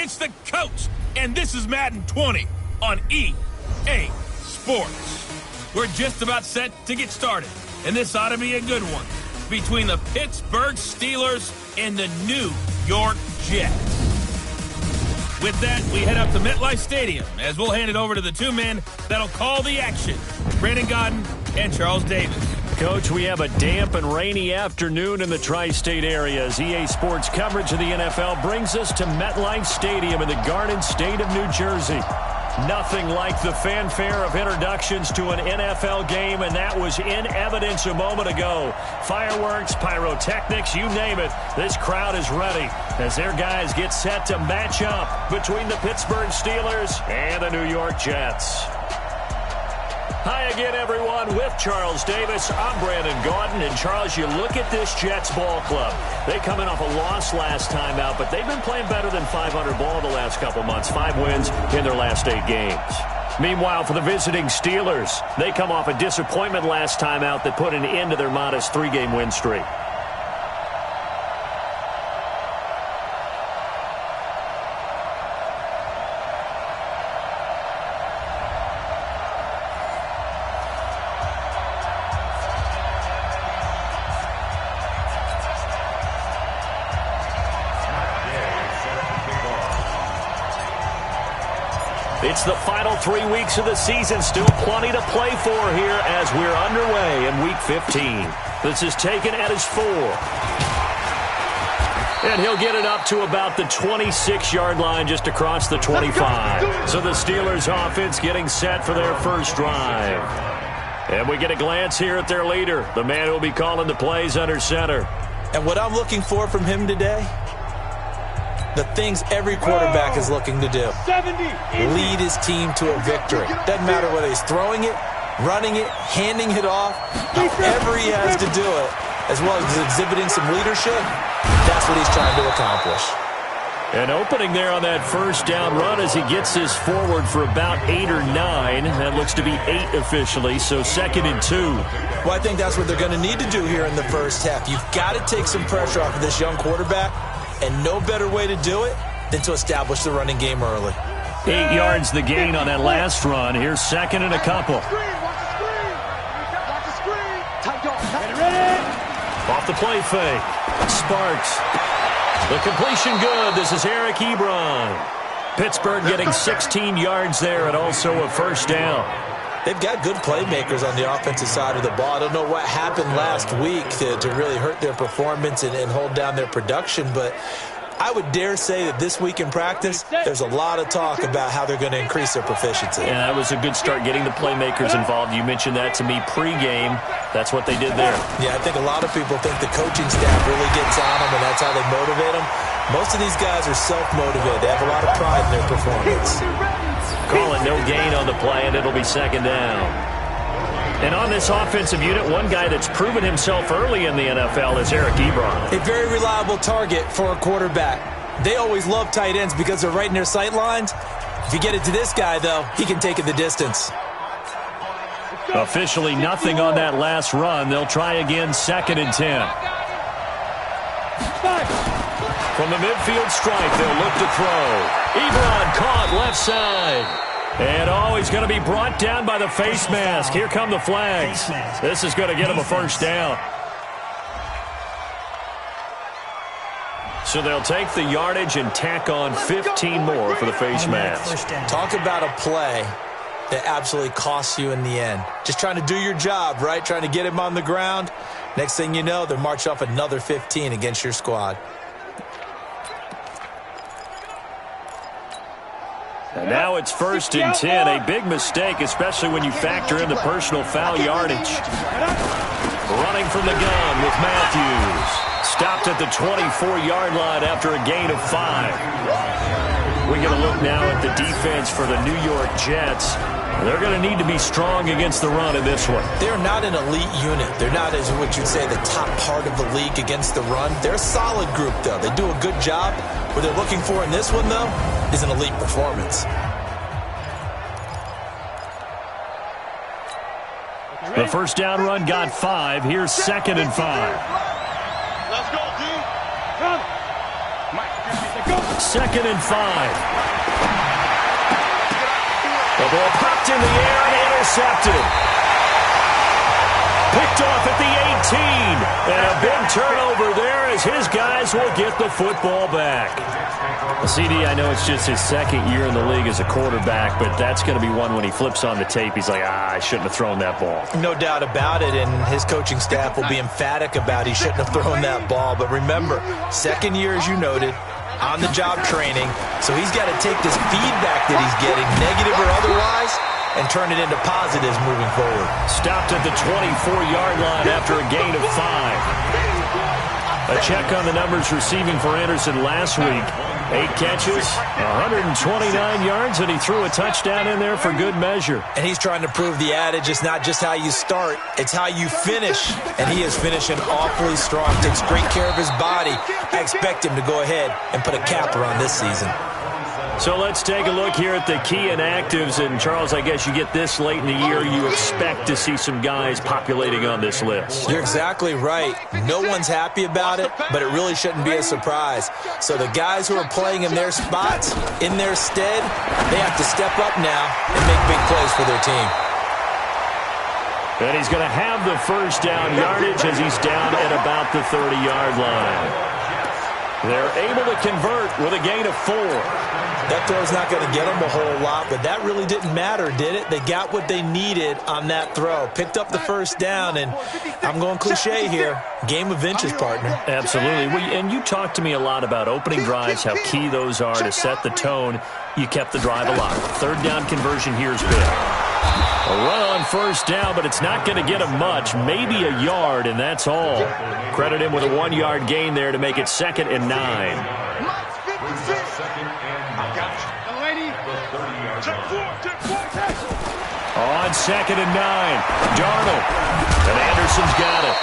It's the coach, and this is Madden 20 on EA Sports. We're just about set to get started, and this ought to be a good one between the Pittsburgh Steelers and the New York Jets. With that, we head up to MetLife Stadium as we'll hand it over to the two men that'll call the action, Brandon Godden and Charles Davis. Coach, we have a damp and rainy afternoon in the tri-state area as EA Sports coverage of the NFL brings us to MetLife Stadium in the Garden State of New Jersey. Nothing like the fanfare of introductions to an NFL game, and that was in evidence a moment ago. Fireworks, pyrotechnics, you name it. This crowd is ready as their guys get set to match up between the Pittsburgh Steelers and the New York Jets. Hi again, everyone. With Charles Davis, I'm Brandon Gaudin. And, Charles, you look at this Jets ball club. They come in off a loss last time out, but they've been playing better than 500 ball the last couple months. 5 wins in their last 8 games. Meanwhile, for the visiting Steelers, they come off a disappointment last time out that put an end to their modest 3-game win streak. It's the final 3 weeks of the season. Still plenty to play for here as we're underway in Week 15. This is taken at his 4. And he'll get it up to about the 26-yard line just across the 25. So the Steelers offense getting set for their first drive. And we get a glance here at their leader, the man who will be calling the plays under center. And what I'm looking for from him today, the things every quarterback is looking to do. Lead his team to a victory. Doesn't matter whether he's throwing it, running it, handing it off, however he has to do it, as well as exhibiting some leadership, that's what he's trying to accomplish. An opening there on that first down run as he gets this forward for about 8 or 9. That looks to be 8 officially, so 2nd and 2. Well, I think that's what they're going to need to do here in the first half. You've got to take some pressure off of this young quarterback. And no better way to do it than to establish the running game early. 8 yards the gain on that last run. Here's 2nd and a couple. Off the play fake. Sparks. The completion good. This is Eric Ebron. Pittsburgh getting 16 yards there and also a first down. They've got good playmakers on the offensive side of the ball. I don't know what happened last week to really hurt their performance and hold down their production, but I would dare say that this week in practice, there's a lot of talk about how they're going to increase their proficiency. Yeah, that was a good start getting the playmakers involved. You mentioned that to me pregame. That's what they did there. Yeah, I think a lot of people think the coaching staff really gets on them, and that's how they motivate them. Most of these guys are self-motivated. They have a lot of pride in their performance. Call it no gain on the play, and it'll be 2nd down. And on this offensive unit, one guy that's proven himself early in the NFL is Eric Ebron. A very reliable target for a quarterback. They always love tight ends because they're right in their sight lines. If you get it to this guy, though, he can take it the distance. Officially nothing on that last run. They'll try again, 2nd and 10. From the midfield stripe, they'll look to throw. Ebron caught left side. And he's going to be brought down by the face mask. Here come the flags. This is going to get him a first down. So they'll take the yardage and tack on 15 more for the face mask. Talk about a play that absolutely costs you in the end. Just trying to do your job, right? Trying to get him on the ground. Next thing you know, they'll march off another 15 against your squad. And now it's 1st and 10. A big mistake, especially when you factor in the personal foul yardage. Running from the gun with Matthews. Stopped at the 24-yard line after a gain of 5. We get a look now at the defense for the New York Jets. They're going to need to be strong against the run in this one. They're not an elite unit. They're not, as what you'd say, the top part of the league against the run. They're a solid group, though. They do a good job. What they're looking for in this one, though, is an elite performance. The first down run got 5. Here's 2nd and 5. Let's go, dude. Come. Mike, go. 2nd and 5. The ball popped in the air and intercepted. Picked off at the 18. And a big turnover there as his guys will get the football back. Well, CD, I know it's just his 2nd year in the league as a quarterback, but that's going to be one when he flips on the tape. He's like, I shouldn't have thrown that ball. No doubt about it, and his coaching staff will be emphatic about he shouldn't have thrown that ball. But remember, 2nd year, as you noted, on-the-job training, so he's got to take this feedback that he's getting, negative or otherwise, and turn it into positives moving forward. Stopped at the 24-yard line after a gain of 5. A check on the numbers receiving for Anderson last week. 8 catches, 129 yards, and he threw a touchdown in there for good measure. And he's trying to prove the adage, it's not just how you start, it's how you finish. And he is finishing awfully strong, takes great care of his body. I expect him to go ahead and put a capper on this season. So let's take a look here at the key inactives. And, Charles, I guess you get this late in the year, you expect to see some guys populating on this list. You're exactly right. No one's happy about it, but it really shouldn't be a surprise. So the guys who are playing in their spots, in their stead, they have to step up now and make big plays for their team. And he's going to have the first down yardage as he's down at about the 30-yard line. They're able to convert with a gain of 4. That throw's not going to get them a whole lot, but that really didn't matter, did it? They got what they needed on that throw. Picked up the first down, and I'm going cliche here. Game of inches, partner. Absolutely. And you talked to me a lot about opening drives, how key those are to set the tone. You kept the drive alive. 3rd down conversion here is big. A run on first down, but it's not going to get him much. Maybe a yard, and that's all. Credit him with a 1-yard gain there to make it 2nd and 9. On 2nd and 9, Darnold. And Anderson's got it.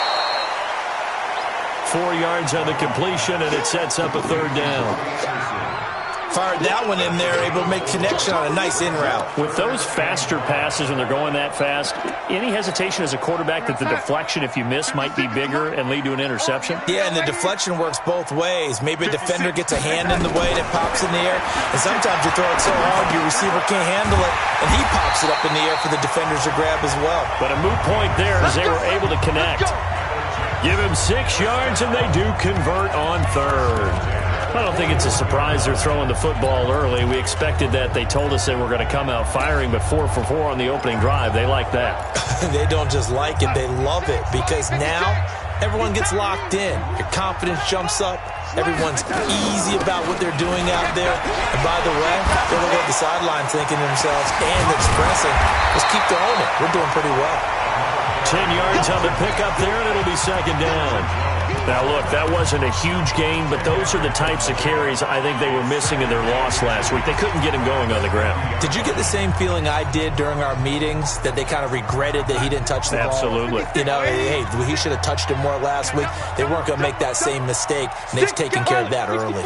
4 yards on the completion, and it sets up a 3rd down. Fired that one in there, able to make connection on a nice in route. With those faster passes when they're going that fast, any hesitation as a quarterback that the deflection, if you miss, might be bigger and lead to an interception? Yeah, and the deflection works both ways. Maybe a defender gets a hand in the way and it pops in the air, and sometimes you throw it so hard your receiver can't handle it, and he pops it up in the air for the defenders to grab as well. But a moot point there as they were able to connect. Give him 6 yards, and they do convert on 3rd. I don't think it's a surprise they're throwing the football early. We expected that. They told us they were going to come out firing, but 4 for 4 on the opening drive. They like that. They don't just like it, they love it, because now everyone gets locked in. Your confidence jumps up. Everyone's easy about what they're doing out there. And by the way, they're looking at the sideline thinking to themselves and expressing, let's keep throwing it. We're doing pretty well. 10 yards on the pickup there, and it'll be 2nd down. Now, look, that wasn't a huge gain, but those are the types of carries I think they were missing in their loss last week. They couldn't get him going on the ground. Did you get the same feeling I did during our meetings, that they kind of regretted that he didn't touch the ball? Absolutely. You know, hey, he should have touched it more last week. They weren't going to make that same mistake, and they've taken care of that early.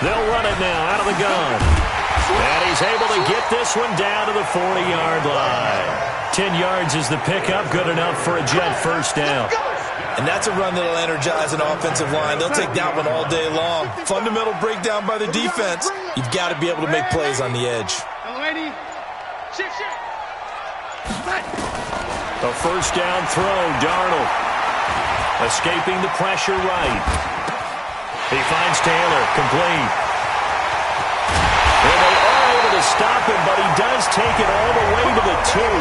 They'll run it now out of the gun. And he's able to get this one down to the 40-yard line. 10 yards is the pickup, good enough for a Jet first down. And that's a run that'll energize an offensive line. They'll take that one all day long. Fundamental breakdown by the defense. You've got to be able to make plays on the edge. A first down throw, Darnold. Escaping the pressure right. He finds Taylor, complete. And they are able to stop him, but he does take it all the way to the 2.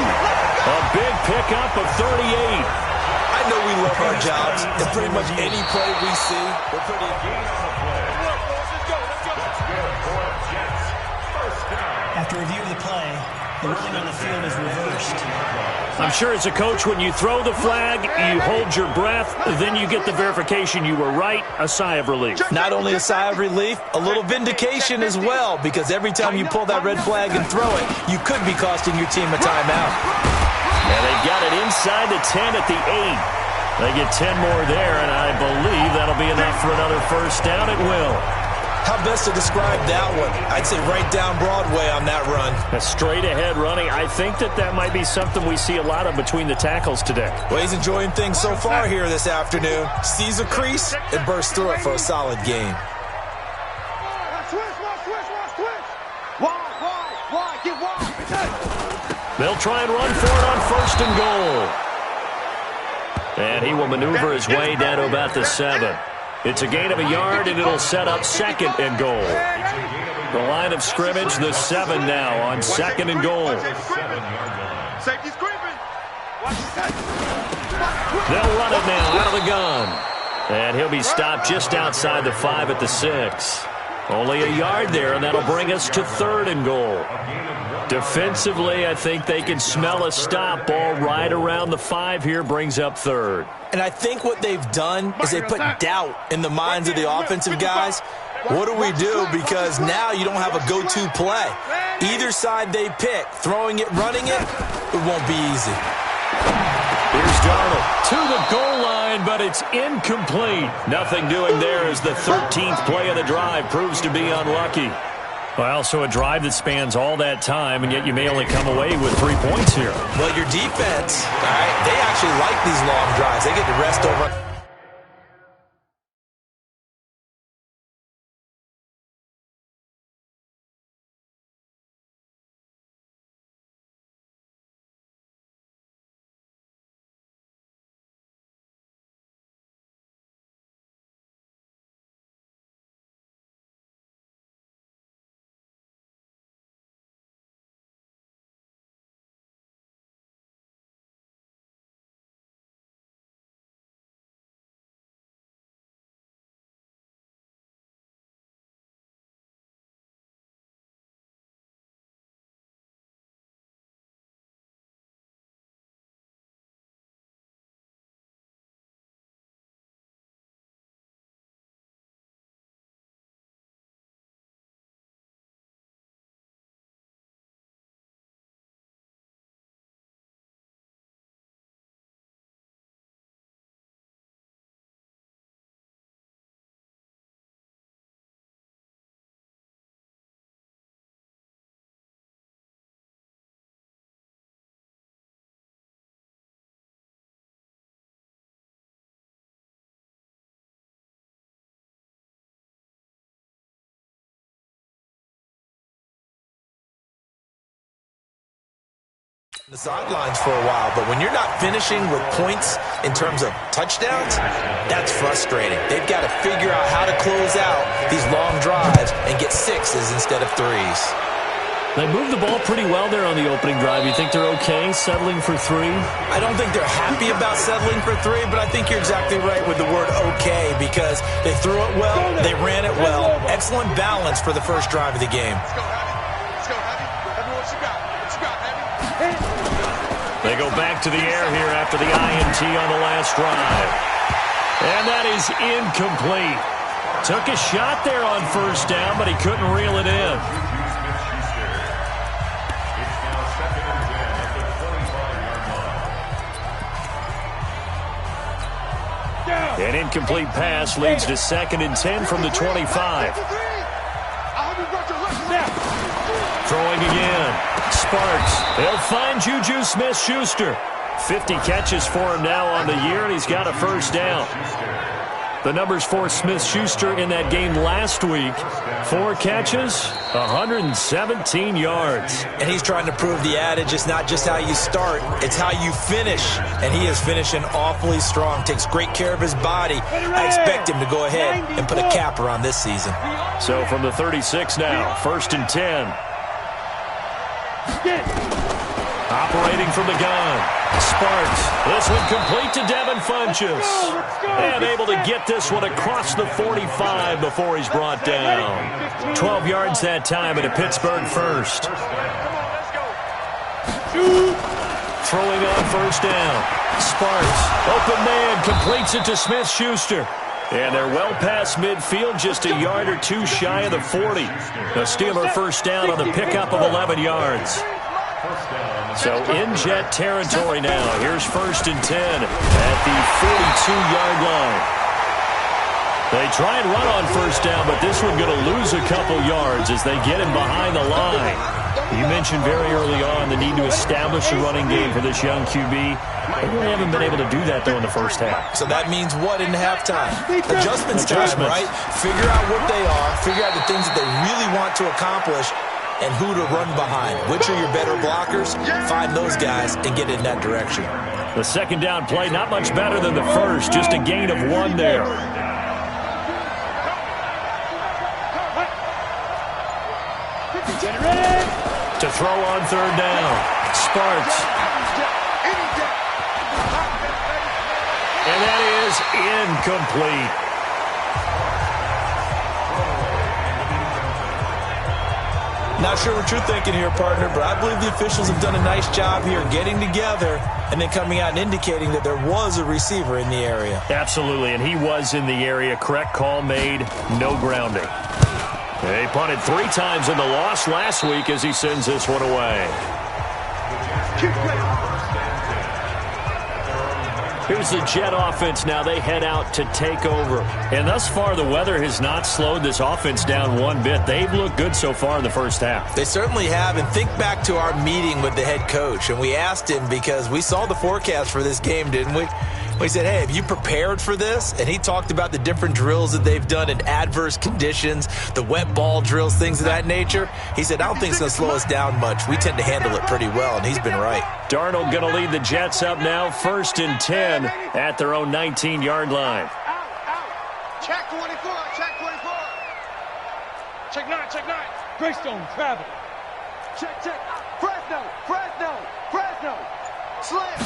A big pickup of 38. I know we love our jobs, and pretty much any play we see, we're pretty... After review of the play, the ruling on the field is reversed. I'm sure as a coach, when you throw the flag, you hold your breath, then you get the verification you were right, a sigh of relief. Not only a sigh of relief, a little vindication as well, because every time you pull that red flag and throw it, you could be costing your team a timeout. And they've got it inside the 10 at the 8. They get 10 more there, and I believe that'll be enough for another first down. It will. How best to describe that one? I'd say right down Broadway on that run. A straight-ahead running. I think that might be something we see a lot of between the tackles today. Well, he's enjoying things so far here this afternoon. Sees a crease and bursts through it for a solid game. They'll try and run for it on 1st and goal. And he will maneuver his way down to about the 7. It's a gain of a yard, and it'll set up 2nd and goal. The line of scrimmage, the 7 now on 2nd and goal. They'll run it now out of the gun. And he'll be stopped just outside the 5 at the 6. Only a yard there, and that'll bring us to 3rd and goal. Defensively, I think they can smell a stop. Ball right around the 5 here, brings up 3rd. And I think what they've done is they put doubt in the minds of the offensive guys. What do we do? Because now you don't have a go-to play. Either side they pick, throwing it, running it, it won't be easy. Here's Darnold to the goal line, but it's incomplete. Nothing doing there as the 13th play of the drive proves to be unlucky. Well, so a drive that spans all that time, and yet you may only come away with 3 points here. Well, your defense, all right, they actually like these long drives. They get to rest over. The sidelines for a while, but when you're not finishing with points in terms of touchdowns, that's frustrating. They've got to figure out how to close out these long drives and get 6s instead of 3s. They moved the ball pretty well there on the opening drive. You think they're okay settling for 3? I don't think they're happy about settling for 3, but I think you're exactly right with the word okay, because they threw it well, they ran it well. Excellent balance for the first drive of the game. They go back to the air here after the INT on the last drive. And that is incomplete. Took a shot there on 1st down, but he couldn't reel it in. An incomplete pass leads to 2nd and 10 from the 25. Throwing again. Sparks. They'll find Juju Smith-Schuster. 50 catches for him now on the year, and he's got a 1st down. The numbers for Smith-Schuster in that game last week. 4 catches, 117 yards. And he's trying to prove the adage, it's not just how you start, it's how you finish. And he is finishing awfully strong, takes great care of his body. I expect him to go ahead and put a capper on this season. So from the 36 now, 1st and 10. Operating from the gun. Sparks. This one complete to Devin Funchess. And able to get this one across the 45 before he's brought down. 12 yards that time and a Pittsburgh 1st. Throwing on 1st down. Sparks. Open man. Completes it to Smith-Schuster. And they're well past midfield, just a yard or 2 shy of the 40. The Steeler 1st down on the pickup of 11 yards. So in jet territory now. Here's 1st and 10 at the 42-yard line. They try and run on first down, but this one going to lose a couple yards as they get him behind the line. You mentioned very early on the need to establish a running game for this young QB. They really haven't been able to do that, though, in the first half. So that means what in halftime? Adjustments time, right? Figure out what they are, figure out the things that they really want to accomplish, and who to run behind. Which are your better blockers? Find those guys and get in that direction. The second down play, not much better than the first, just a gain of 1 there. To throw on third down. Sparks. And that is incomplete. Not sure what you're thinking here, partner, but I believe the officials have done a nice job here getting together and then coming out and indicating that there was a receiver in the area. Absolutely, and he was in the area. Correct call made, no grounding. They punted 3 times in the loss last week as he sends this one away. Here's the Jet offense now. They head out to take over. And thus far, the weather has not slowed this offense down one bit. They've looked good so far in the first half. They certainly have. And think back to our meeting with the head coach. And we asked him because we saw the forecast for this game, didn't we? We said, hey, have you prepared for this? And he talked about the different drills that they've done in adverse conditions, the wet ball drills, things of that nature. He said, I don't think it's going to slow us down much. We tend to handle it pretty well, and he's been right. Darnold going to lead the Jets up now, 1st and 10 at their own 19-yard line. Check 24, check 24. Check 9, check 9. Greystone, travel. Check, check. Fresno, Fresno, Fresno. Slam.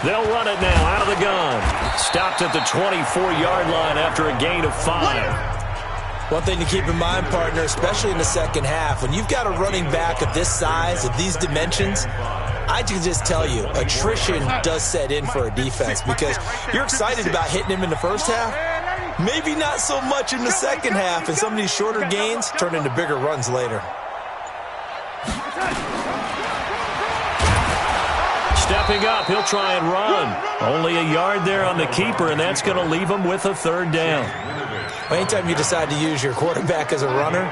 They'll run it now out of the gun. Stopped at the 24-yard line after a gain of 5. One thing to keep in mind, partner, especially in the second half, when you've got a running back of this size, of these dimensions, I can just tell you, attrition does set in for a defense because you're excited about hitting him in the first half, maybe not so much in the second half, and some of these shorter gains turn into bigger runs later. Stepping up, he'll try and run. Only a yard there on the keeper, and that's going to leave him with a 3rd down. Well, anytime you decide to use your quarterback as a runner,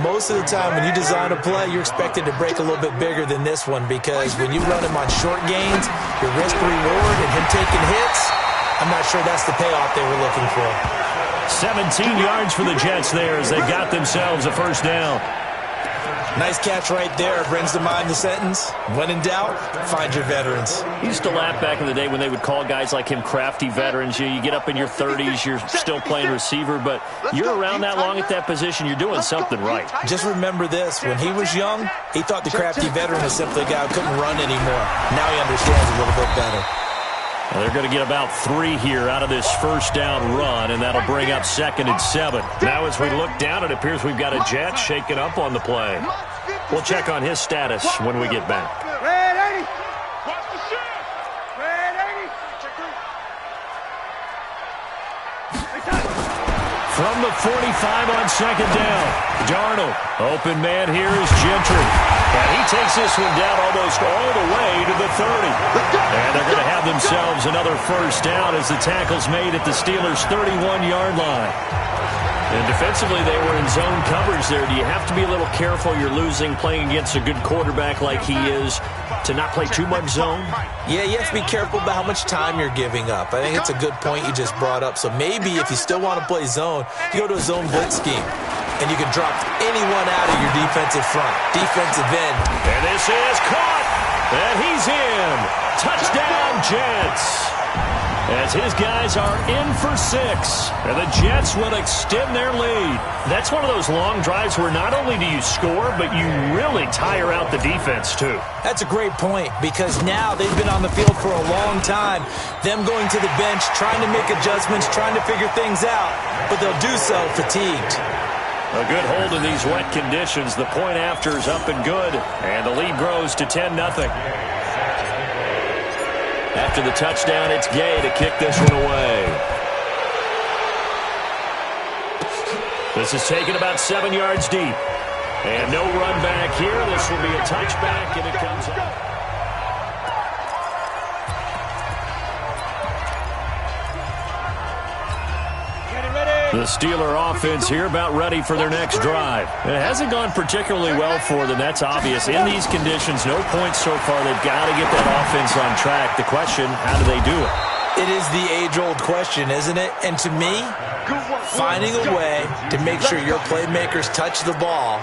most of the time when you design a play, you're expected to break a little bit bigger than this one because when you run him on short gains, your risk-reward and him taking hits, I'm not sure that's the payoff they were looking for. 17 yards for the Jets there as they got themselves a 1st down. Nice catch right there. Brings to mind the sentence, when in doubt, find your veterans. Used to laugh back in the day when they would call guys like him crafty veterans. You get up in your 30s, you're still playing receiver, but you're around that long at that position, you're doing something right. Just remember this. When he was young, he thought the crafty veteran was simply a guy who couldn't run anymore. Now he understands a little bit better. Well, they're going to get about 3 here out of this 1st down run, and that'll bring up 2nd and 7. Now as we look down, it appears we've got a Jet shaking up on the play. We'll check on his status when we get back. Red 80. Watch the shift. Red 80. Check 3. From the 45 on 2nd down, Darnold. Open man here is Gentry. And he takes this one down almost all the way to the 30. And they're going to have themselves another 1st down as the tackle's made at the Steelers' 31-yard line. And defensively, they were in zone coverage there. Do you have to be a little careful? You're losing playing against a good quarterback like he is to not play too much zone? Yeah, you have to be careful about how much time you're giving up. I think it's a good point you just brought up. So maybe if you still want to play zone, you go to a zone blitz scheme. And you can drop anyone out of your defensive front, defensive end. And this is caught. And he's in. Touchdown, Jets. As his guys are in for 6. And the Jets will extend their lead. That's one of those long drives where not only do you score, but you really tire out the defense, too. That's a great point because now they've been on the field for a long time. Them going to the bench, trying to make adjustments, trying to figure things out. But they'll do so fatigued. A good hold in these wet conditions. The point after is up and good. And the lead grows to 10-0. After the touchdown, it's Gay to kick this one away. This is taken about 7 yards deep. And no run back here. This will be a touchback, and it comes up. The Steeler offense here about ready for their next drive. It hasn't gone particularly well for them. That's obvious. In these conditions, no points so far. They've got to get that offense on track. The question, how do they do it? It is the age-old question, isn't it? And to me, finding a way to make sure your playmakers touch the ball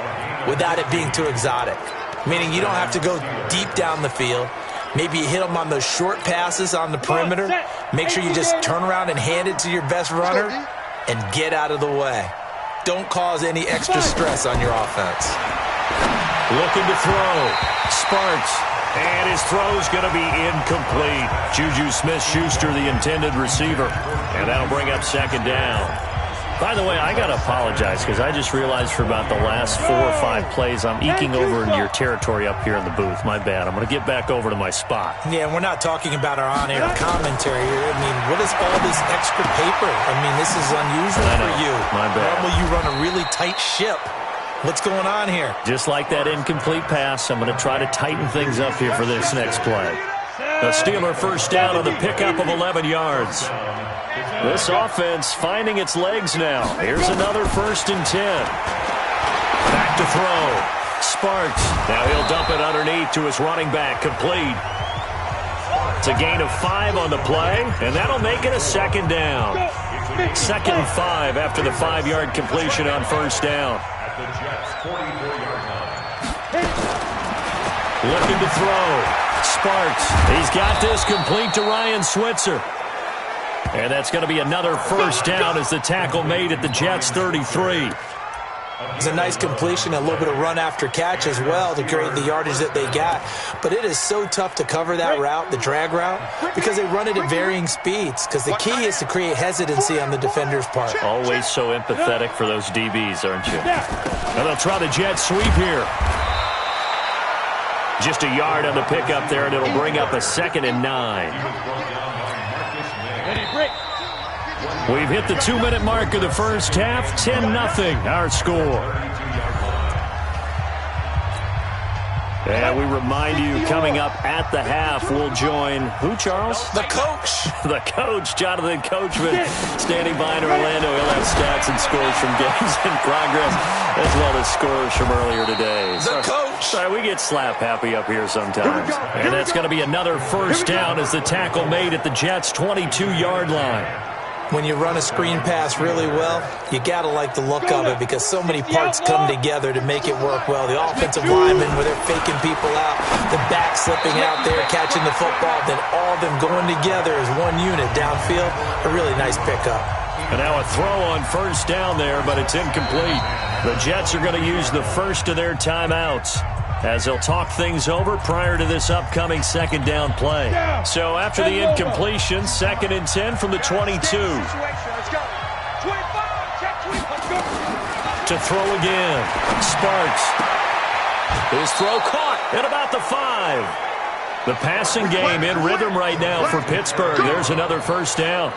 without it being too exotic. Meaning you don't have to go deep down the field. Maybe you hit them on those short passes on the perimeter. Make sure you just turn around and hand it to your best runner and get out of the way. Don't cause any extra stress on your offense. Looking to throw. Sparks. And his throw's going to be incomplete. Juju Smith-Schuster, the intended receiver. And that'll bring up second down. By the way, I got to apologize because I just realized for about the last 4 or 5 plays I'm eking over into your territory up here in the booth. My bad. I'm going to get back over to my spot. Yeah, and we're not talking about our on-air commentary here. I mean, what is all this extra paper? I mean, this is unusual for you. My bad. Normally you run a really tight ship. What's going on here? Just like that incomplete pass, I'm going to try to tighten things up here for this next play. The Steeler first down on the pickup of 11 yards. This offense finding its legs now. Here's another 1st and 10. Back to throw. Sparks. Now he'll dump it underneath to his running back. Complete. It's a gain of 5 on the play, and that'll make it a second down. 2nd and 5 after the 5-yard completion on first down. Looking to throw. Sparks. He's got this complete to Ryan Switzer. And that's going to be another first down as the tackle made at the Jets' 33. It's a nice completion, a little bit of run after catch as well to create the yardage that they got. But it is so tough to cover that route, the drag route, because they run it at varying speeds. Because the key is to create hesitancy on the defender's part. Always so empathetic for those DBs, aren't you? And they'll try the jet sweep here. Just a yard on the pickup there, and it'll bring up a 2nd and 9. We've hit the 2-minute mark of the first half. 10-0 our score. And we remind you, coming up at the half, we'll join who, Charles? The coach. The coach, Jonathan Coachman, standing by in Orlando. He'll have stats and scores from games in progress, as well as scores from earlier today. The coach. Sorry, we get slap happy up here sometimes. And that's going to be another first down as the tackle made at the Jets' 22-yard line. When you run a screen pass really well, you got to like the look of it because so many parts come together to make it work well. The offensive linemen, where they're faking people out, the back slipping out there, catching the football, then all of them going together as one unit downfield. A really nice pickup. And now a throw on first down there, but it's incomplete. The Jets are going to use the first of their timeouts as they'll talk things over prior to this upcoming second down play. So after the incompletion, 2nd and 10 from the 22. To throw again. Sparks. His throw caught at about the 5. The passing game in rhythm right now for Pittsburgh. There's another first down.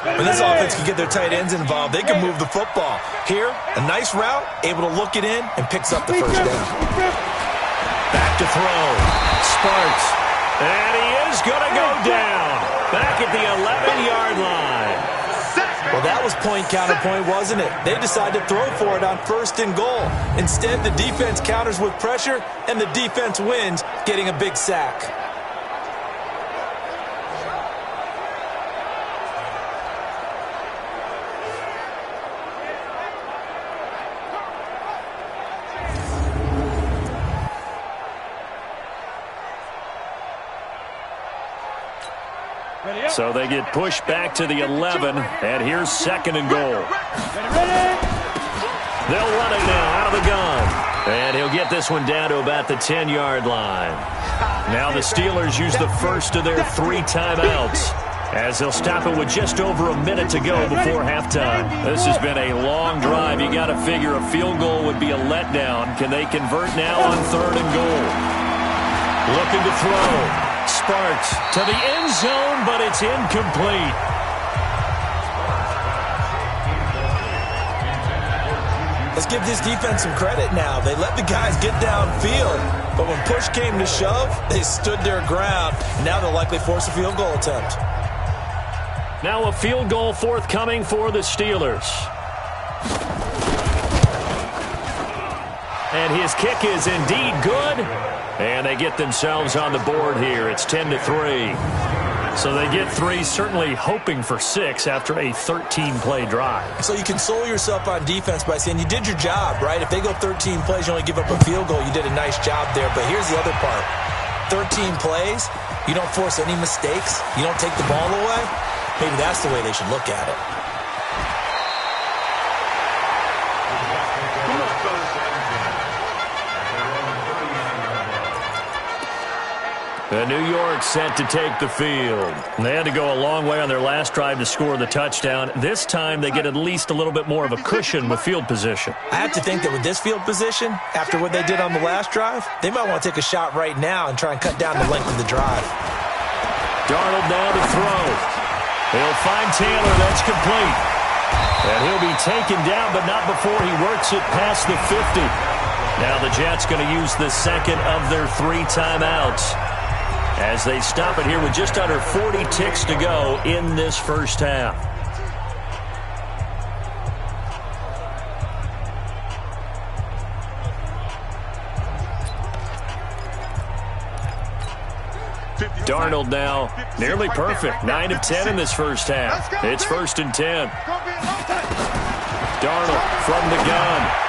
When this offense can get their tight ends involved, they can move the football. Here, a nice route, able to look it in, and picks up the first down. Back to throw. Sparks. And he is going to go down. Back at the 11-yard line. Well, that was point counterpoint, wasn't it? They decided to throw for it on 1st and goal. Instead, the defense counters with pressure, and the defense wins, getting a big sack. So they get pushed back to the 11, and here's 2nd and goal. They'll run it now out of the gun. And he'll get this one down to about the 10-yard line. Now the Steelers use the first of their 3 timeouts as they'll stop it with just over a minute to go before halftime. This has been a long drive. You got to figure a field goal would be a letdown. Can they convert now on 3rd and goal? Looking to throw. Sparks to the end zone, but it's incomplete. Let's give this defense some credit now. They let the guys get downfield, but when push came to shove, they stood their ground. Now they'll likely force a field goal attempt. Now a field goal forthcoming for the Steelers. And his kick is indeed good. And they get themselves on the board here. It's 10-3. So they get 3, certainly hoping for 6 after a 13-play drive. So you console yourself on defense by saying you did your job, right? If they go 13 plays, you only give up a field goal, you did a nice job there. But here's the other part. 13 plays, you don't force any mistakes, you don't take the ball away. Maybe that's the way they should look at it. The New York set to take the field. They had to go a long way on their last drive to score the touchdown. This time they get at least a little bit more of a cushion with field position. I have to think that with this field position, after what they did on the last drive, they might want to take a shot right now and try and cut down the length of the drive. Darnold now to throw. He'll find Taylor. That's complete. And he'll be taken down, but not before he works it past the 50. Now the Jets going to use the second of their 3 timeouts as they stop it here with just under 40 ticks to go in this first half. Darnold now nearly perfect. 9 of 10 in this first half. It's 1st and 10. Darnold from the gun.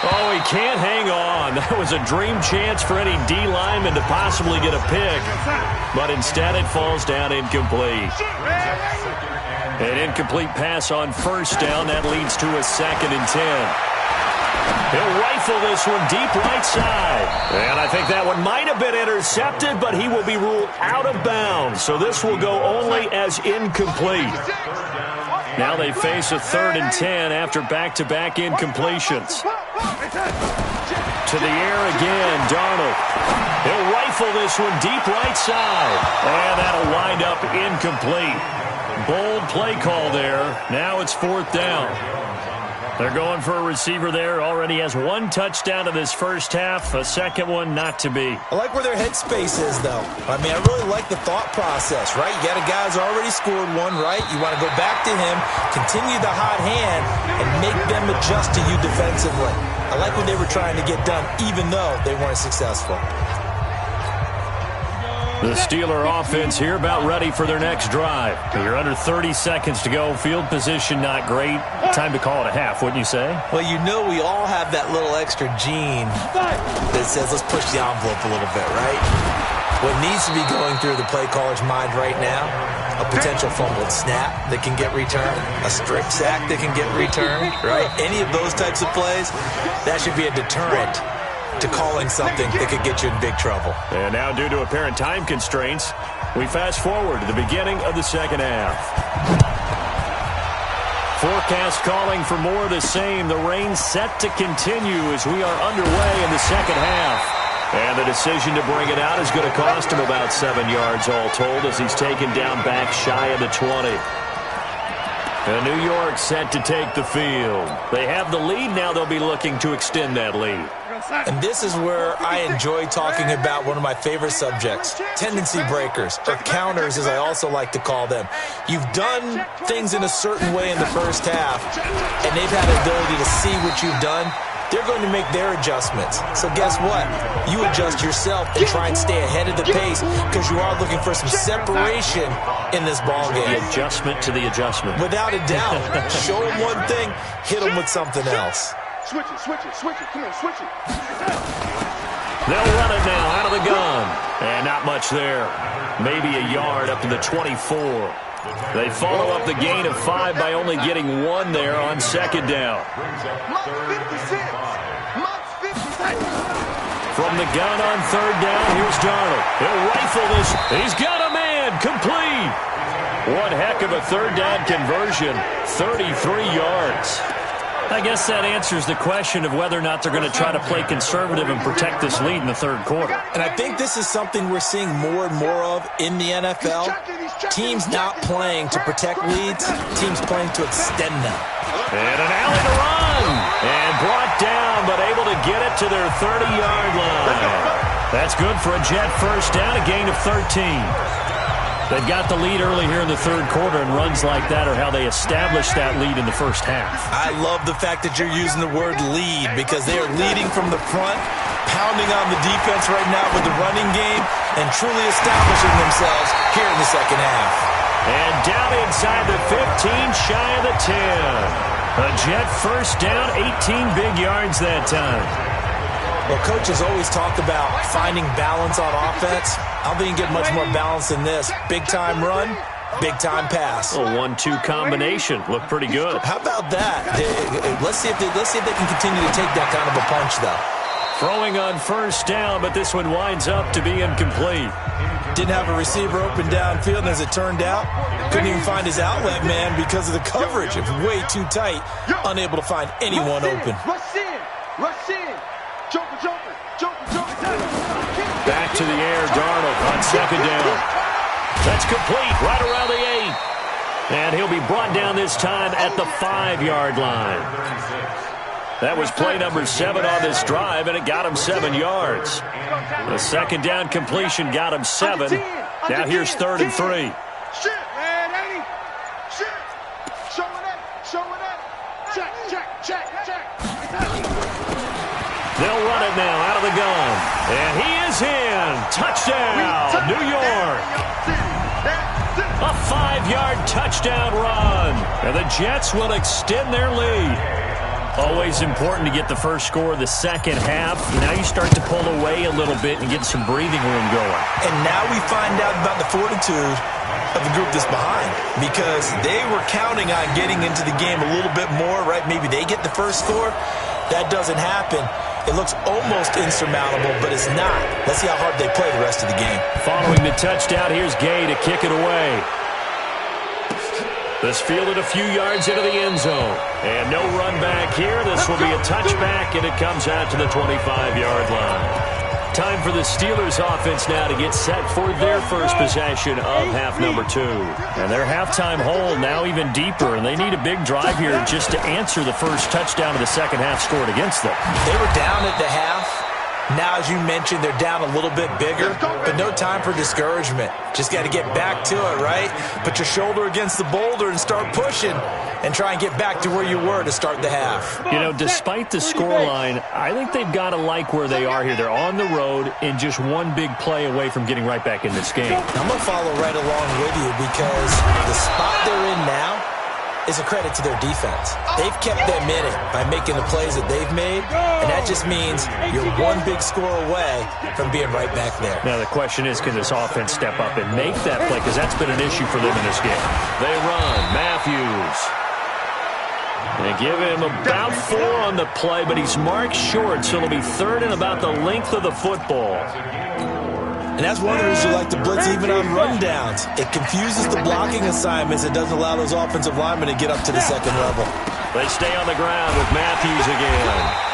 Oh, he can't hang on. That was a dream chance for any D lineman to possibly get a pick. But instead it falls down incomplete. An incomplete pass on 1st down. That leads to a 2nd and 10. He'll rifle this one deep right side. And I think that one might have been intercepted, but he will be ruled out of bounds. So this will go only as incomplete. Now they face a 3rd and 10 after back-to-back incompletions. To the air again, Darnold. He'll rifle this one deep right side. And that'll wind up incomplete. Bold play call there. Now it's 4th down. They're going for a receiver there. Already has 1 touchdown in this first half. A second one not to be. I like where their headspace is, though. I mean, I really like the thought process, right? You got a guy who's already scored 1, right? You want to go back to him, continue the hot hand, and make them adjust to you defensively. I like what they were trying to get done, even though they weren't successful. The Steeler offense here about ready for their next drive. You're under 30 seconds to go. Field position not great. Time to call it a half, wouldn't you say? Well, you know we all have that little extra gene that says let's push the envelope a little bit, right? What needs to be going through the play caller's mind right now, a potential fumbled snap that can get returned, a strip sack that can get returned, right? Any of those types of plays, that should be a deterrent to calling something that could get you in big trouble. And now, due to apparent time constraints, we fast forward to the beginning of the second half. Forecast calling for more of the same. The rain set to continue as we are underway in the second half. And the decision to bring it out is going to cost him about 7 yards all told as he's taken down back shy of the 20. And New York set to take the field. They have the lead. Now they'll be looking to extend that lead. And this is where I enjoy talking about one of my favorite subjects, tendency breakers, or counters as I also like to call them. You've done things in a certain way in the first half, and they've had the ability to see what you've done. They're going to make their adjustments. So guess what? You adjust yourself and try and stay ahead of the pace because you are looking for some separation in this ballgame. The adjustment to the adjustment. Without a doubt. Show them one thing, hit them with something else. Switch it, switch it, switch it. Come on, switch it. They'll run it now out of the gun. And not much there. Maybe a yard up to the 24. They follow up the gain of 5 by only getting 1 there on 2nd down. From the gun on 3rd down, here's Darnold. He'll rifle this. He's got a man. Complete. One heck of a 3rd down conversion. 33 yards. I guess that answers the question of whether or not they're going to try to play conservative and protect this lead in the 3rd quarter. And I think this is something we're seeing more and more of in the NFL. Teams not playing to protect leads, teams playing to extend them. And an alley to run. And brought down, but able to get it to their 30-yard line. That's good for a Jet first down, a gain of 13. They've got the lead early here in the third quarter, and runs like that are how they established that lead in the first half. I love the fact that you're using the word lead because they are leading from the front, pounding on the defense right now with the running game, and truly establishing themselves here in the second half. And down inside the 15, shy of the 10. A Jet first down, 18 big yards that time. Well, coaches always talk about finding balance on offense. I don't think you get much more balance than this. Big-time run, big-time pass. A 1-2 combination. Looked pretty good. How about that? Let's see if they can continue to take that kind of a punch, though. Throwing on first down, but this one winds up to be incomplete. Didn't have a receiver open downfield, and as it turned out, couldn't even find his outlet man because of the coverage. It was way too tight, unable to find anyone open. Rush in. Rush in. Jumper. Back to the air, Darnold on second down. That's complete, right around the 8. And he'll be brought down this time at the 5-yard line. That was play number 7 on this drive, and it got him 7 yards. The second down completion got him 7. Now here's 3rd and 3. Shit, man, 80. Shit. Showing up. Check. They'll run it now out of the gun. And he is in. Touchdown, New York. A 5-yard touchdown run. And the Jets will extend their lead. Always important to get the first score of the second half. Now you start to pull away a little bit and get some breathing room going. And now we find out about the fortitude of the group that's behind, because they were counting on getting into the game a little bit more, right? Maybe they get the first score. That doesn't happen. It looks almost insurmountable, but it's not. Let's see how hard they play the rest of the game. Following the touchdown, here's Gay to kick it away. This fielded a few yards into the end zone. And no run back here. This will be a touchback, and it comes out to the 25-yard line. Time for the Steelers offense now to get set for their first possession of half number 2. And their halftime hole now even deeper, and they need a big drive here just to answer the first touchdown of the second half scored against them. They were down at the half. Now, as you mentioned, they're down a little bit bigger, but no time for discouragement. Just got to get back to it, right? Put your shoulder against the boulder and start pushing and try and get back to where you were to start the half. You know, despite the scoreline, I think they've got to like where they are here. They're on the road and just one big play away from getting right back in this game. I'm going to follow right along with you because the spot they're in now is a credit to their defense. They've kept them in it by making the plays that they've made, and that just means you're one big score away from being right back there. Now the question is, can this offense step up and make that play? Because that's been an issue for them in this game. They run. Matthews. They give him about 4 on the play, but he's marked short, so it'll be 3rd and about the length of the football. And that's one of the reasons you like to blitz even on rundowns. It confuses the blocking assignments. It doesn't allow those offensive linemen to get up to the second level. They stay on the ground with Matthews again.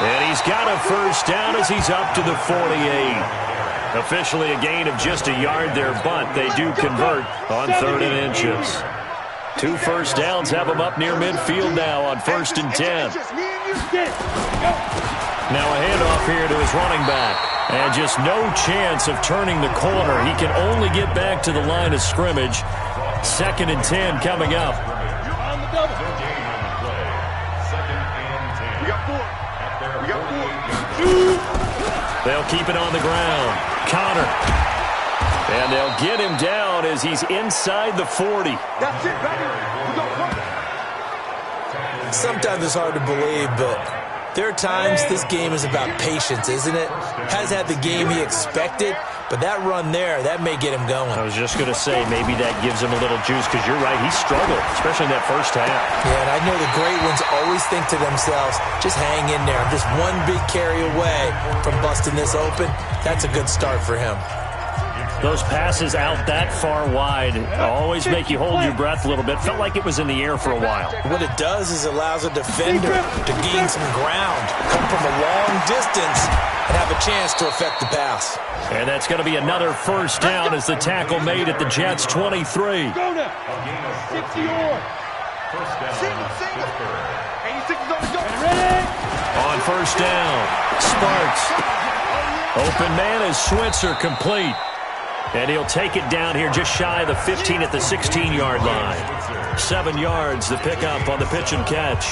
And he's got a first down as he's up to the 48. Officially a gain of just a yard there, but they do convert on 3rd and inches. 2 first downs have them up near midfield now on 1st and 10. Now a handoff here to his running back. And just no chance of turning the corner. He can only get back to the line of scrimmage. 2nd and 10 coming up. They'll keep it on the ground. Connor. And they'll get him down as he's inside the 40. That's it, baby. Sometimes it's hard to believe, but there are times this game is about patience, isn't it? Has had the game he expected, but that run there, that may get him going. I was just going to say, maybe that gives him a little juice, because you're right, he struggled, especially in that first half. Yeah, and I know the great ones always think to themselves, just hang in there. I'm just one big carry away from busting this open. That's a good start for him. Those passes out that far wide always make you hold your breath a little bit. Felt like it was in the air for a while. What it does is allows a defender to gain some ground, come from a long distance, and have a chance to affect the pass. And that's going to be another first down as the tackle made at the Jets' 23. Go now. 60-yard. On first down, Sparks. Open man is Switzer complete. And he'll take it down here just shy of the 15 at the 16-yard line. 7 yards, the pickup on the pitch and catch.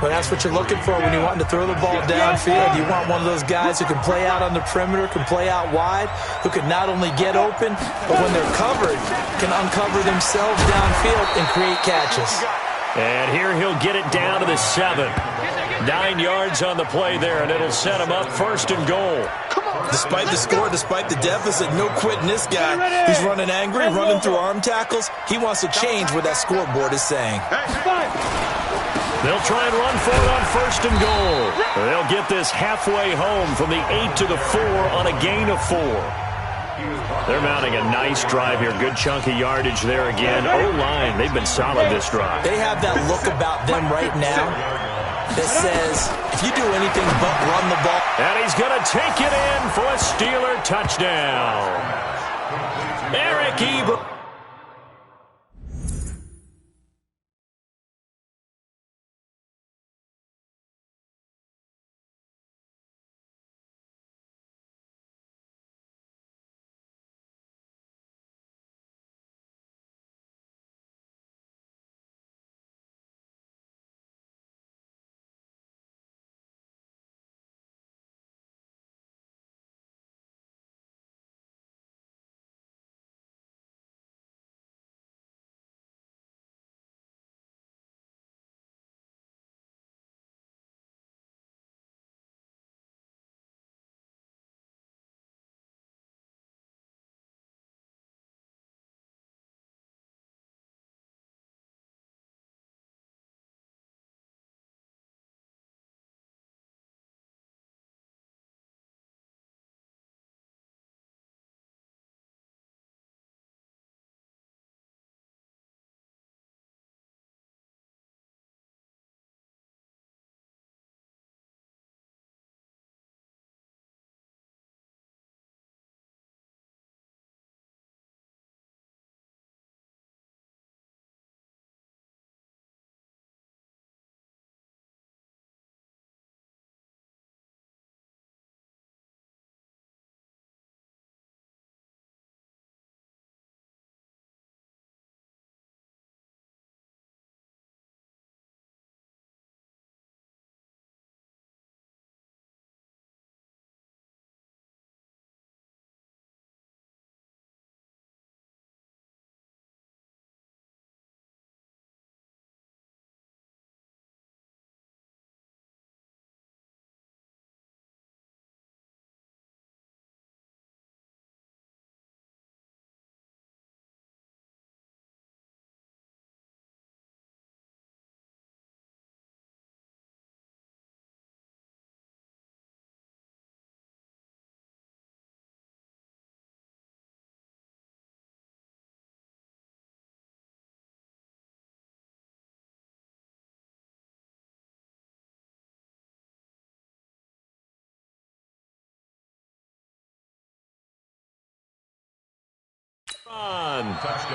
Well, that's what you're looking for when you want to throw the ball downfield. You want one of those guys who can play out on the perimeter, can play out wide, who can not only get open, but when they're covered, can uncover themselves downfield and create catches. And here he'll get it down to the 7. 9 yards on the play there, and it'll set him up 1st and goal. Despite the score, despite the deficit, no quitting this guy. He's running angry, running through arm tackles. He wants to change what that scoreboard is saying. They'll try and run for it on 1st and goal. They'll get this halfway home from the 8 to the 4 on a gain of 4. They're mounting a nice drive here. Good chunk of yardage there again. O-line, they've been solid this drive. They have that look about them right now that says, if you do anything but run the ball. And he's going to take it in for a Steeler touchdown. Eric Ebron.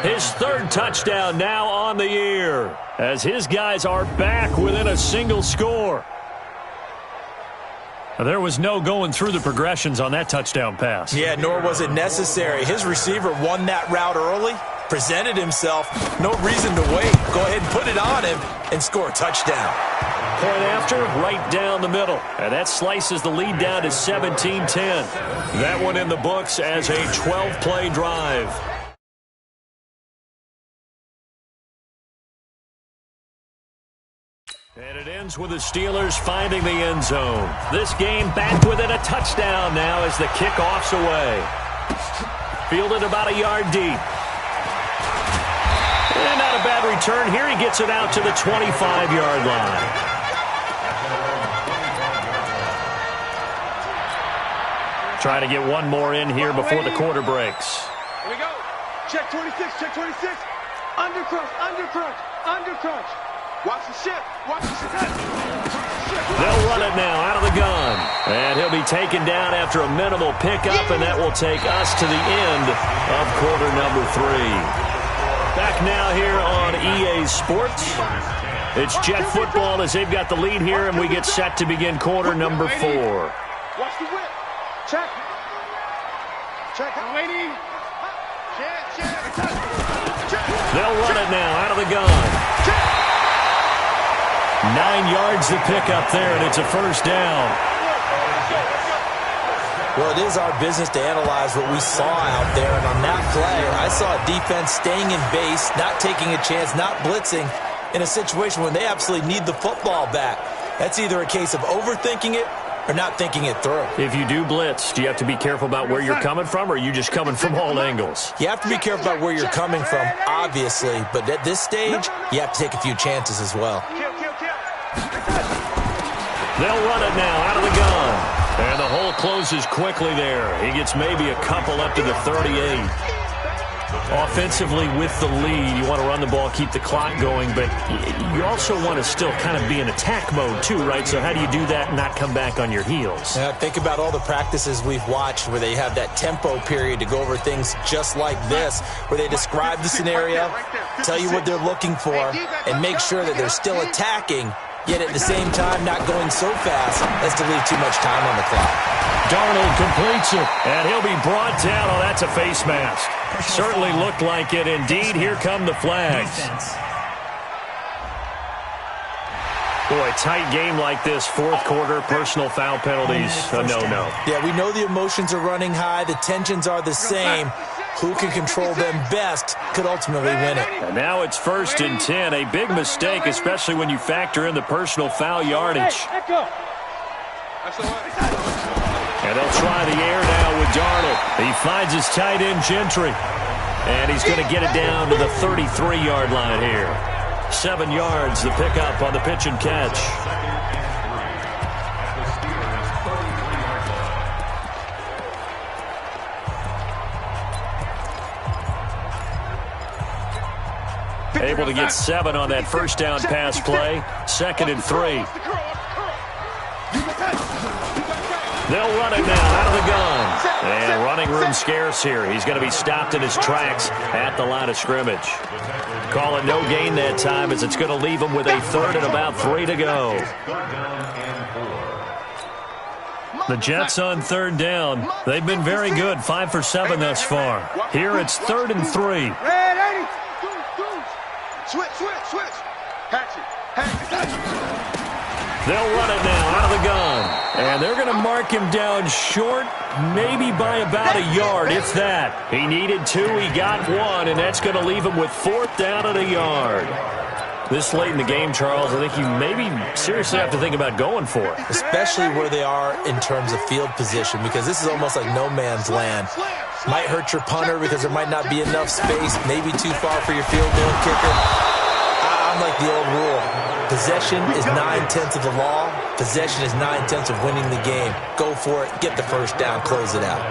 His 3rd touchdown now on the year, as his guys are back within a single score. There was no going through the progressions on that touchdown pass. Yeah, nor was it necessary. His receiver won that route early, presented himself, no reason to wait. Go ahead and put it on him and score a touchdown. Point after, right down the middle. And that slices the lead down to 17-10. That one in the books as a 12-play drive. And it ends with the Steelers finding the end zone. This game back within a touchdown now as the kickoff's away. Fielded about a yard deep. And not a bad return. Here he gets it out to the 25-yard line. Trying to get one more in here before the quarter breaks. Here we go. Check 26, check 26. Under crunch, under crunch, under crunch. Watch the ship. Watch the ship. They'll run it now out of the gun. And he'll be taken down after a minimal pickup, and that will take us to the end of quarter number 3. Back now here on EA Sports. It's Jet football as they've got the lead here, and we get set to begin quarter number 4. Watch the whip. Check. Check. Waiting. They'll run it now out of the gun. 9 yards to pick up there, and it's a first down. Well, it is our business to analyze what we saw out there, and on that play, I saw a defense staying in base, not taking a chance, not blitzing in a situation when they absolutely need the football back. That's either a case of overthinking it or not thinking it through. If you do blitz, do you have to be careful about where you're coming from, or are you just coming from all angles? You have to be careful about where you're coming from, obviously, but at this stage, you have to take a few chances as well. They'll run it now out of the gun. And the hole closes quickly there. He gets maybe a couple up to the 38. Offensively with the lead, you want to run the ball, keep the clock going, but you also want to still kind of be in attack mode too, right? So how do you do that and not come back on your heels? Yeah, think about all the practices we've watched where they have that tempo period to go over things just like this, where they describe the scenario, tell you what they're looking for, and make sure that they're still attacking, yet at the same time not going so fast as to leave too much time on the clock. Darnold completes it, and he'll be brought down. Oh, that's a face mask. Certainly looked like it. Indeed, here come the flags. Boy, tight game like this, fourth quarter, personal foul penalties, a no-no. Yeah, we know the emotions are running high. The tensions are the same. Who can control them best could ultimately win it. And now it's 1st and 10. A big mistake, especially when you factor in the personal foul yardage. And they'll try the air now with Darnold. He finds his tight end, Gentry. And he's going to get it down to the 33-yard line here. 7 yards, the pickup on the pitch and catch. Able to get 7 on that first down pass play. 2nd and 3. They'll run it now out of the gun. And running room scarce here. He's going to be stopped in his tracks at the line of scrimmage. Call it no gain that time as it's going to leave him with a 3rd and about 3 to go. The Jets on 3rd down. They've been very good. 5 for 7 thus far. Here it's 3rd and 3. Switch. Hatch it. They'll run it now out of the gun. And they're going to mark him down short, maybe by about a yard, if that. He needed 2, he got 1, and that's going to leave him with 4th down and a yard. This late in the game, Charles, I think you maybe seriously have to think about going for it. Especially where they are in terms of field position, because this is almost like no man's land. Might hurt your punter because there might not be enough space, maybe too far for your field goal kicker. I'm like the old rule. Possession is 9/10 of the law. Possession is 9/10 of winning the game. Go for it. Get the first down. Close it out.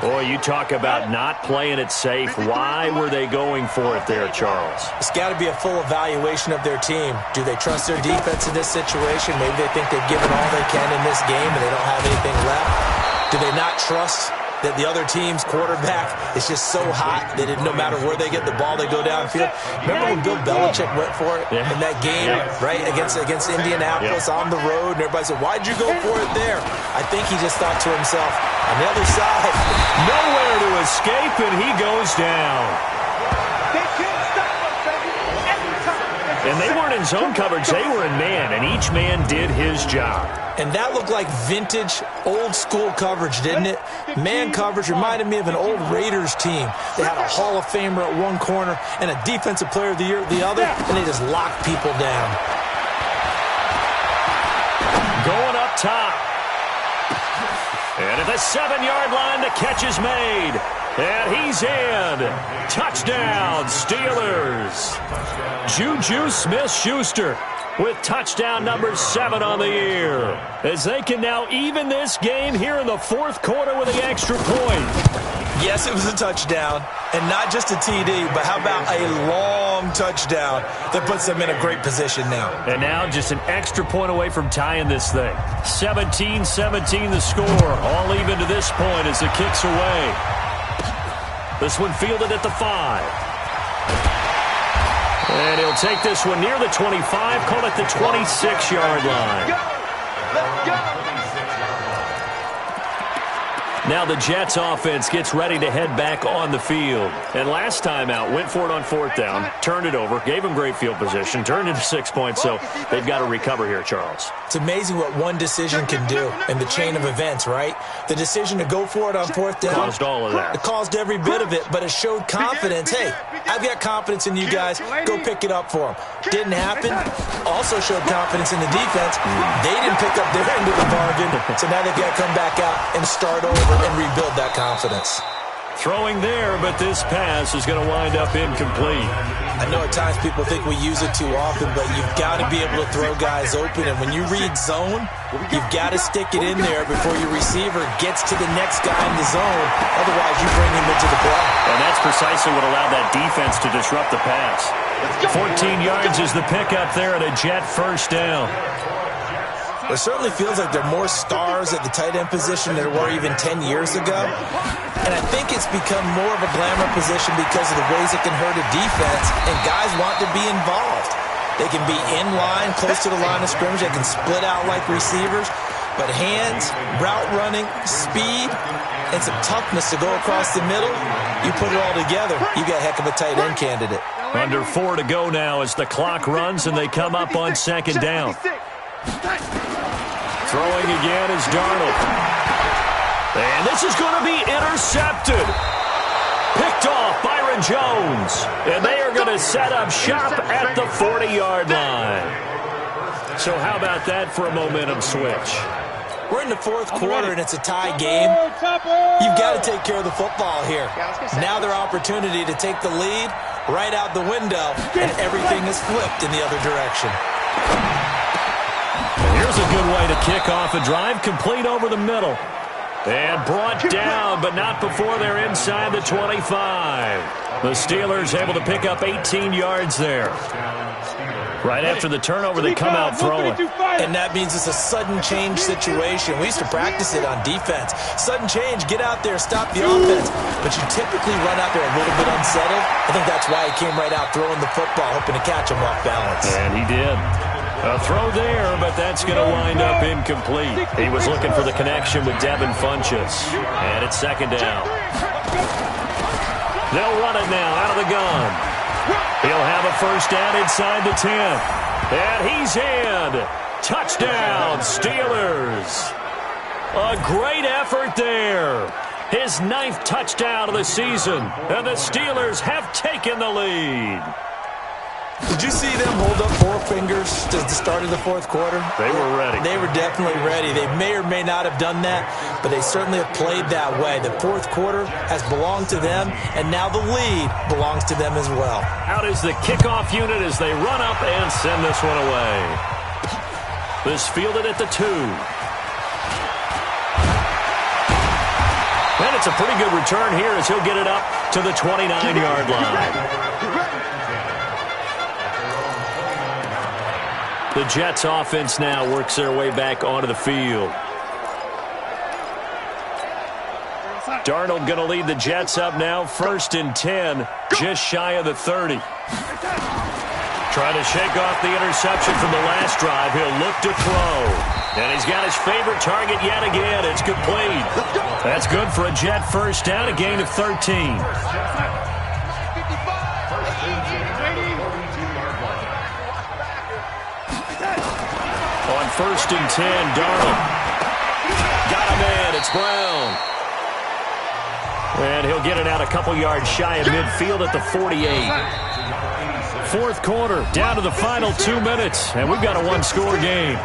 Boy, you talk about not playing it safe. Why were they going for it there, Charles? It's got to be a full evaluation of their team. Do they trust their defense in this situation? Maybe they think they've given all they can in this game and they don't have anything left. Do they not trust that the other team's quarterback is just so hot that no matter where they get the ball, they go downfield? Remember when Bill Belichick went for it in that game, right, against Indianapolis on the road, and everybody said, why'd you go for it there? I think he just thought to himself, on the other side, nowhere to escape, and he goes down. They can't stop us, baby. Every time. And they weren't in zone coverage, they were in man, and each man did his job. And that looked like vintage, old-school coverage, didn't it? Man coverage reminded me of an old Raiders team. They had a Hall of Famer at one corner and a Defensive Player of the Year at the other, and they just locked people down. Going up top. And at the 7-yard line, the catch is made. And he's in. Touchdown, Steelers. Juju Smith-Schuster with touchdown number 7 on the year, as they can now even this game here in the 4th quarter with the extra point. Yes, it was a touchdown, and not just a TD, but how about a long touchdown that puts them in a great position now. And now just an extra point away from tying this thing. 17-17 the score, all even to this point as the kick's away. This one fielded at the 5. And he'll take this one near the 25, call it the 26-yard line. Now the Jets offense gets ready to head back on the field. And last time out, went for it on 4th down, turned it over, gave them great field position, turned into 6 points, so they've got to recover here, Charles. It's amazing what one decision can do in the chain of events, right? The decision to go for it on 4th down. Caused all of that. It caused every bit of it, but it showed confidence. Hey, I've got confidence in you guys. Go pick it up for them. Didn't happen. Also showed confidence in the defense. They didn't pick up their end of the bargain, so now they've got to come back out and start over and rebuild that confidence. Throwing there, but this pass is going to wind up incomplete. I know at times people think we use it too often, but you've got to be able to throw guys open. And when you read zone, you've got to stick it in there before your receiver gets to the next guy in the zone. Otherwise, you bring him into the play. And that's precisely what allowed that defense to disrupt the pass. 14 yards is the pickup there at a Jet 1st down. It certainly feels like there are more stars at the tight end position than there were even 10 years ago. And I think it's become more of a glamour position because of the ways it can hurt a defense, and guys want to be involved. They can be in line, close to the line of scrimmage. They can split out like receivers. But hands, route running, speed, and some toughness to go across the middle, you put it all together, you got a heck of a tight end candidate. Under 4 to go now as the clock runs and they come up on 2nd down. Throwing again is Darnold. And this is going to be intercepted. Picked off Byron Jones. And they are going to set up shop at the 40-yard line. So how about that for a momentum switch? We're in the 4th quarter, and it's a tie game. You've got to take care of the football here. Now their opportunity to take the lead right out the window, and everything is flipped in the other direction. Here's a good way to kick off a drive, complete over the middle. And brought down, but not before they're inside the 25. The Steelers able to pick up 18 yards there. Right after the turnover, they come out throwing. And that means it's a sudden change situation. We used to practice it on defense. Sudden change, get out there, stop the offense. But you typically run out there a little bit unsettled. I think that's why he came right out throwing the football, hoping to catch him off balance. And he did. A throw there, but that's going to wind up incomplete. He was looking for the connection with Devin Funchess. And it's 2nd down. They'll run it now out of the gun. He'll have a 1st down inside the 10. And he's in. Touchdown, Steelers. A great effort there. His 9th touchdown of the season. And the Steelers have taken the lead. Did you see them hold up 4 fingers to the start of the 4th quarter? They were ready. They were definitely ready. They may or may not have done that, but they certainly have played that way. The 4th quarter has belonged to them, and now the lead belongs to them as well. Out is the kickoff unit as they run up and send this one away. This fielded at the 2. And it's a pretty good return here as he'll get it up to the 29-yard line. The Jets offense now works their way back onto the field. Darnold going to lead the Jets up now. 1st and 10, just shy of the 30. Trying to shake off the interception from the last drive. He'll look to throw. And he's got his favorite target yet again. It's complete. That's good for a Jet 1st down, a gain of 13. On 1st and 10, Darnold. Got him in. It's Brown. And he'll get it out a couple yards shy of midfield at the 48. 4th quarter, down to the final 2 minutes, and we've got a 1-score game.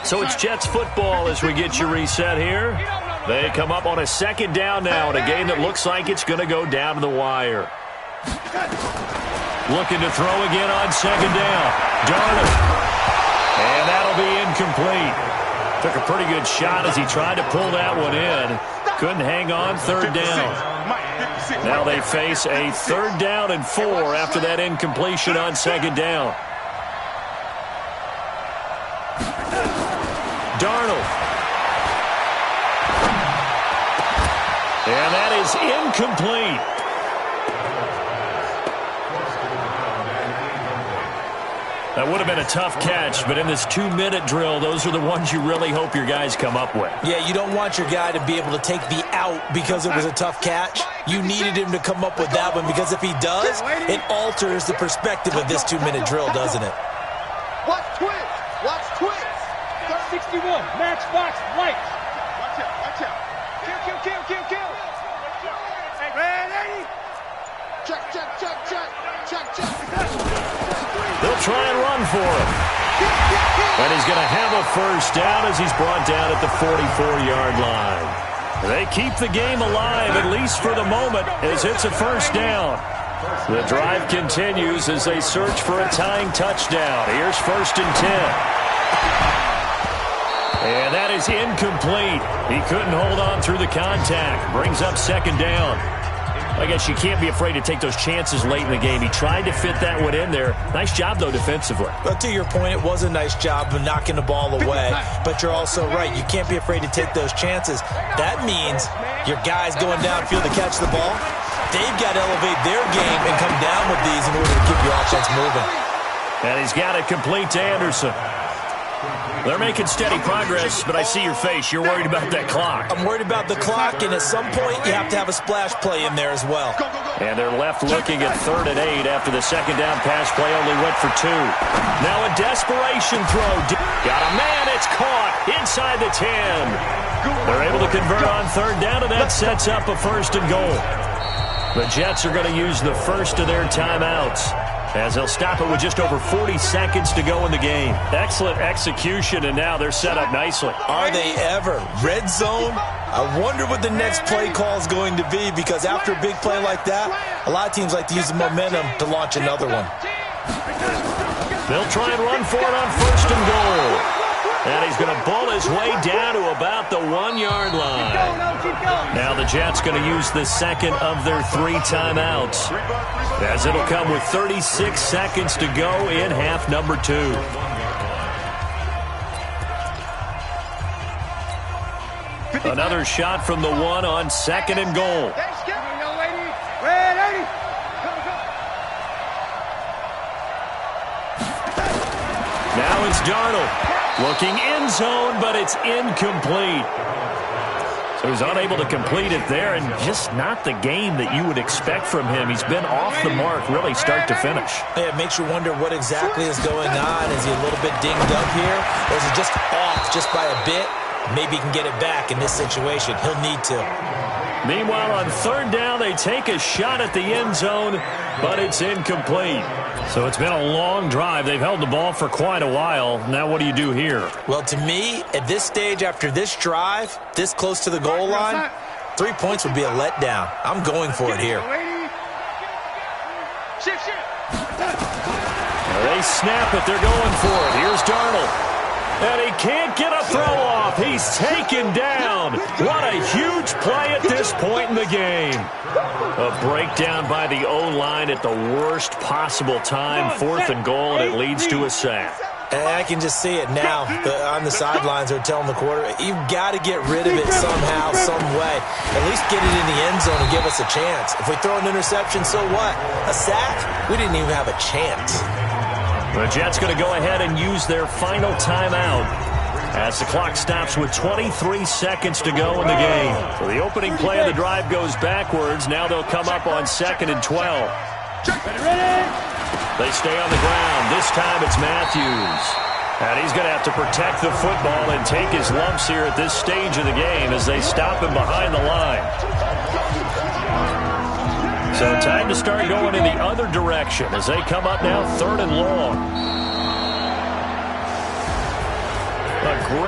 So it's Jets football as we get you reset here. They come up on a 2nd down now in a game that looks like it's going to go down to the wire. Looking to throw again on 2nd down. Darnold. And that'll be incomplete. Took a pretty good shot as he tried to pull that one in. Couldn't hang on. 3rd down. Now they face a 3rd down and 4 after that incompletion on 2nd down. Darnold. And that is incomplete. That would have been a tough catch, but in this 2-minute drill, those are the ones you really hope your guys come up with. Yeah, you don't want your guy to be able to take the out because it was a tough catch. You needed him to come up with that one because if he does, it alters the perspective of this 2-minute drill, doesn't it? Watch twins. Watch twins. 61, matchbox light. Watch out. Watch out. Kill. Ready? Check. They'll try and run for him. And he's going to have a first down as he's brought down at the 44-yard line. They keep the game alive, at least for the moment, as it's a first down. The drive continues as they search for a tying touchdown. Here's 1st and 10. And that is incomplete. He couldn't hold on through the contact. Brings up 2nd down. I guess you can't be afraid to take those chances late in the game. He tried to fit that one in there. Nice job, though, defensively. But to your point, it was a nice job of knocking the ball away. But you're also right. You can't be afraid to take those chances. That means your guys going downfield to catch the ball, they've got to elevate their game and come down with these in order to keep your offense moving. And he's got it complete to Anderson. They're making steady progress, but I see your face. You're worried about that clock. I'm worried about the clock, and at some point, you have to have a splash play in there as well. And they're left looking at 3rd and 8 after the 2nd down pass play only went for 2. Now a desperation throw. Got a man. It's caught inside the 10. They're able to convert on 3rd down, and that sets up a 1st and goal. The Jets are going to use the first of their timeouts, as they'll stop it with just over 40 seconds to go in the game. Excellent execution, and now they're set up nicely. Are they ever? Red zone? I wonder what the next play call is going to be, because after a big play like that, a lot of teams like to use the momentum to launch another one. They'll try and run for it on 1st and goal. And he's going to ball his way down to about the 1-yard line. Now the Jets going to use the 2nd of their 3 timeouts, as it'll come with 36 seconds to go in half number 2. Another shot from the 1 on 2nd and goal. Now it's Darnold. Looking end zone, but it's incomplete. So he's unable to complete it there, and just not the game that you would expect from him. He's been off the mark, really start to finish. Yeah, it makes you wonder what exactly is going on. Is he a little bit dinged up here, or is he just off just by a bit? Maybe he can get it back in this situation. He'll need to. Meanwhile, on 3rd down, they take a shot at the end zone, but it's incomplete. So it's been a long drive. They've held the ball for quite a while. Now what do you do here? Well, to me, at this stage, after this drive, this close to the goal line, 3 points would be a letdown. I'm going for it here. They snap it. They're going for it. Here's Darnold. And he can't get a throw off. He's taken down. What a huge play at this point in the game. A breakdown by the O-line at the worst possible time. 4th and goal, and it leads to a sack. And I can just see it now. On the sidelines, they're telling the quarterback, you've got to get rid of it somehow, some way. At least get it in the end zone and give us a chance. If we throw an interception, so what? A sack? We didn't even have a chance. The Jets going to go ahead and use their final timeout as the clock stops with 23 seconds to go in the game. So the opening play of the drive goes backwards. Now they'll come up on 2nd and 12. They stay on the ground. This time it's Matthews. And he's going to have to protect the football and take his lumps here at this stage of the game as they stop him behind the line. So time to start going in the other direction as they come up now 3rd and long. A